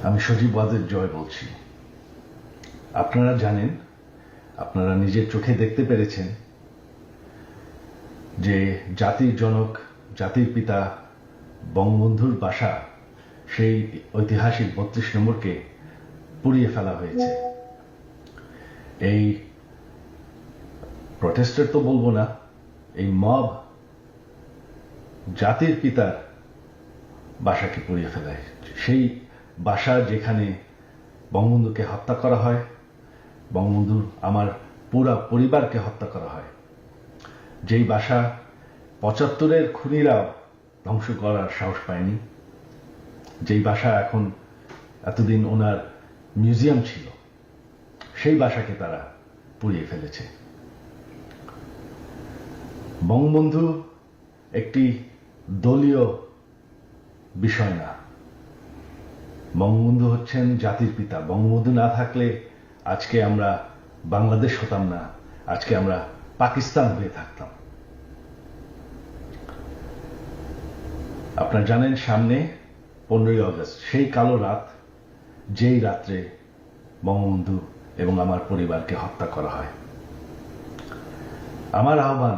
আমি সজীব ওয়াজেদ জয় বলছি। আপনারা জানেন, আপনারা নিজের চোখে দেখতে পেরেছেন যে জাতির জনক, জাতির পিতা বঙ্গবন্ধুর বাসা, সেই ঐতিহাসিক ৩২ নম্বরকে পুড়িয়ে ফেলা হয়েছে। এই প্রটেস্টার তো বলবো না, এই মব জাতির পিতার বাসাকে পুড়িয়ে ফেলায়। সেই বাসা যেখানে বঙ্গবন্ধুকে হত্যা করা হয়, বঙ্গবন্ধুর আমার পুরা পরিবারকে হত্যা করা হয়, যেই বাসা ৭৫-এর খুনিরাও ধ্বংস করার সাহস পায়নি, যেই বাসা এখন এতদিন ওনার মিউজিয়াম ছিল, সেই বাসাকে তারা পুড়িয়ে ফেলেছে। বঙ্গবন্ধু একটি দলীয় বিষয় না, বঙ্গবন্ধু হচ্ছেন জাতির পিতা। বঙ্গবন্ধু না থাকলে আজকে আমরা বাংলাদেশ হতাম না, আজকে আমরা পাকিস্তান হয়ে থাকতাম। আপনারা জানেন, সামনে 15ই আগস্ট, সেই কালো রাত, যেই রাত্রে বঙ্গবন্ধু এবং আমার পরিবারকে হত্যা করা হয়। আমার আহ্বান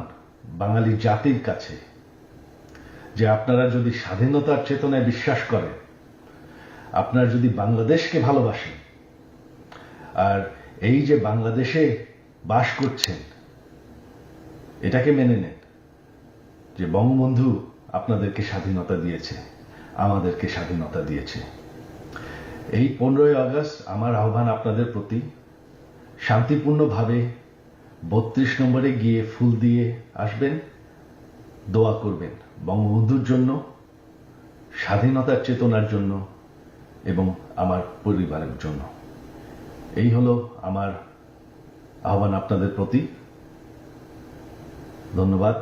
বাঙালি জাতির কাছে যে আপনারা যদি স্বাধীনতার চেতনায় বিশ্বাস করেন, আপনারা যদি বাংলাদেশকে ভালোবাসেন, আর এই যে বাংলাদেশে বাস করছেন, এটাকে মেনে নেন যে বঙ্গবন্ধু আপনাদেরকে স্বাধীনতা দিয়েছে, আমাদেরকে স্বাধীনতা দিয়েছে। এই 15ই আগস্ট আমার আহ্বান আপনাদের প্রতি, শান্তিপূর্ণভাবে ৩২ নম্বরে গিয়ে ফুল দিয়ে আসবেন, দোয়া করবেন বঙ্গবন্ধুর জন্য, স্বাধীনতার চেতনার জন্য এবং আমার পরিবারের জন্য। এই হলো আমার আহ্বান আপনাদের প্রতি। ধন্যবাদ।